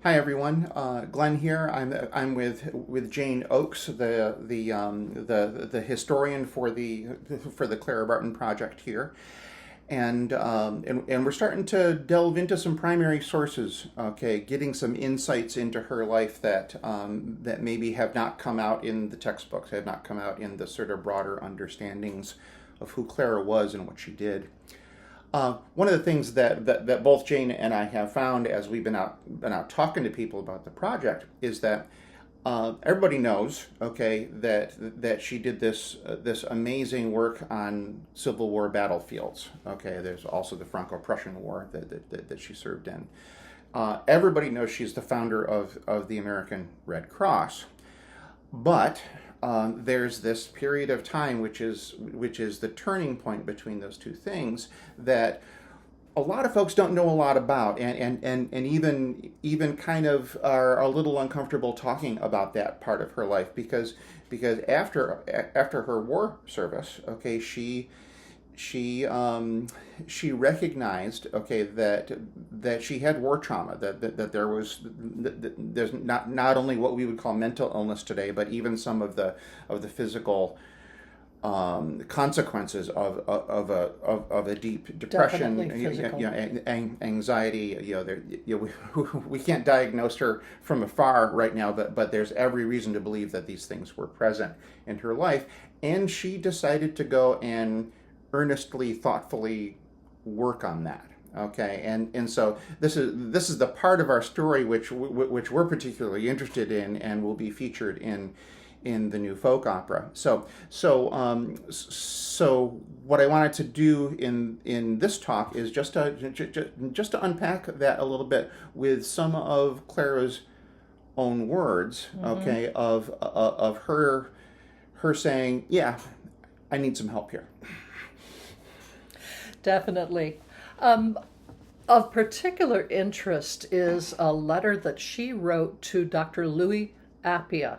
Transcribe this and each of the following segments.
Hi everyone, Glenn here. I'm with Jane Oakes, the historian for the Clara Barton project here, and we're starting to delve into some primary sources. Okay, getting some insights into her life that maybe have not come out in the textbooks, have not come out in the sort of broader understandings of who Clara was and what she did. One of the things that both Jane and I have found as we've been out talking to people about the project is that everybody knows, okay, that she did this amazing work on Civil War battlefields. Okay, there's also the Franco-Prussian War that she served in. Everybody knows she's the founder of the American Red Cross, but there's this period of time which is the turning point between those two things that a lot of folks don't know a lot about, and even kind of are a little uncomfortable talking about that part of her life because after her war service, okay, she recognized, okay, that she had war trauma, that there's not only what we would call mental illness today, but even some of the physical consequences of a deep depression, anxiety. We can't diagnose her from afar right now, but there's every reason to believe that these things were present in her life, and she decided to go and earnestly, thoughtfully work on that. Okay, and so this is the part of our story which we're particularly interested in and will be featured in the new folk opera. So what I wanted to do in this talk is just to unpack that a little bit with some of Clara's own words. Okay, of her saying, yeah, I need some help here. Definitely. Of particular interest is a letter that she wrote to Dr. Louis Appia.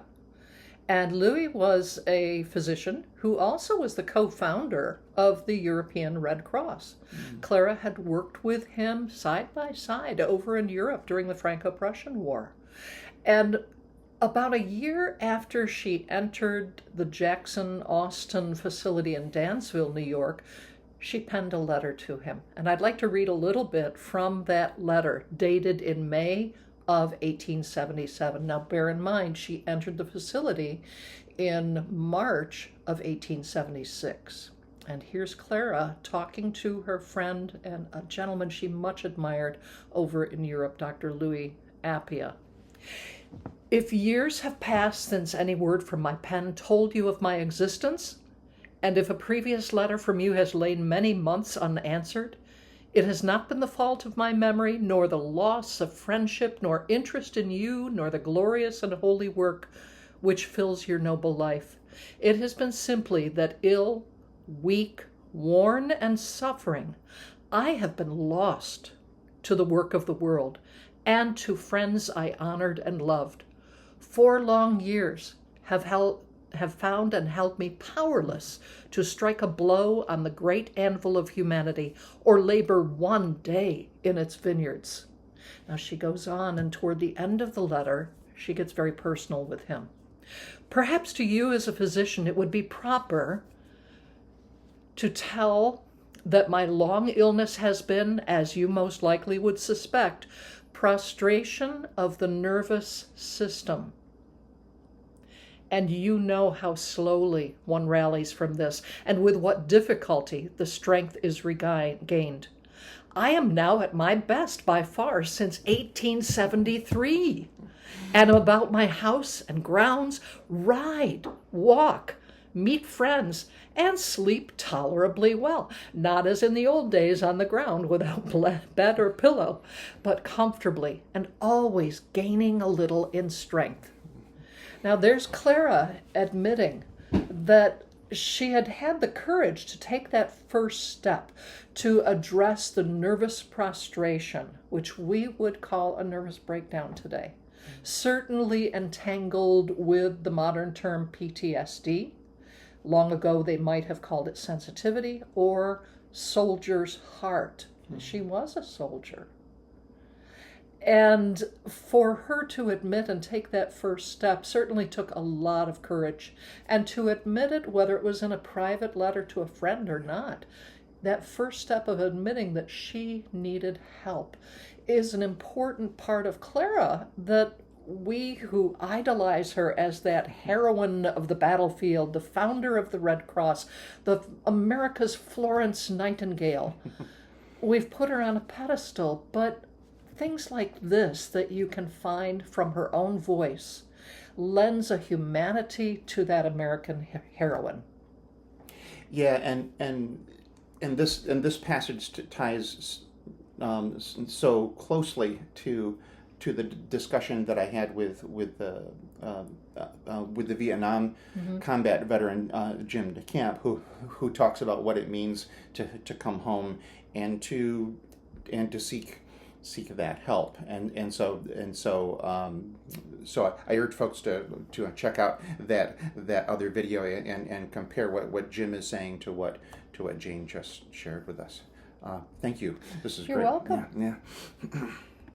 And Louis was a physician who also was the co-founder of the European Red Cross. Clara had worked with him side by side over in Europe during the Franco-Prussian War. And about a year after she entered the Jackson Austin facility in Dansville, New York, she penned a letter to him. And I'd like to read a little bit from that letter, dated in May of 1877. Now, bear in mind, she entered the facility in March of 1876. And here's Clara talking to her friend and a gentleman she much admired over in Europe, Dr. Louis Appia. If years have passed since any word from my pen told you of my existence, and if a previous letter from you has lain many months unanswered, it has not been the fault of my memory, nor the loss of friendship, nor interest in you, nor the glorious and holy work which fills your noble life. It has been simply that ill, weak, worn, and suffering, I have been lost to the work of the world, and to friends I honored and loved. 4 long years have found and held me powerless to strike a blow on the great anvil of humanity or labor one day in its vineyards. Now she goes on, and toward the end of the letter, she gets very personal with him. Perhaps to you as a physician, it would be proper to tell that my long illness has been, as you most likely would suspect, prostration of the nervous system. And you know how slowly one rallies from this, and with what difficulty the strength is regained. I am now at my best by far since 1873, and am about my house and grounds, ride, walk, meet friends, and sleep tolerably well, not as in the old days on the ground without bed or pillow, but comfortably, and always gaining a little in strength. Now there's Clara admitting that she had had the courage to take that first step to address the nervous prostration, which we would call a nervous breakdown today, certainly entangled with the modern term PTSD. Long ago, they might have called it sensitivity or soldier's heart. She was a soldier. And for her to admit and take that first step certainly took a lot of courage. And to admit it, whether it was in a private letter to a friend or not, that first step of admitting that she needed help is an important part of Clara, that we who idolize her as that heroine of the battlefield, the founder of the Red Cross, the America's Florence Nightingale, we've put her on a pedestal, but things like this that you can find from her own voice lends a humanity to that American heroine. Yeah, and this passage ties so closely to the discussion that I had with the Vietnam combat veteran Jim DeCamp, who talks about what it means to come home and to seek that help, so I urge folks to check out that other video and compare what Jim is saying to what Jane just shared with us. Thank you. This is You're great. welcome. Yeah.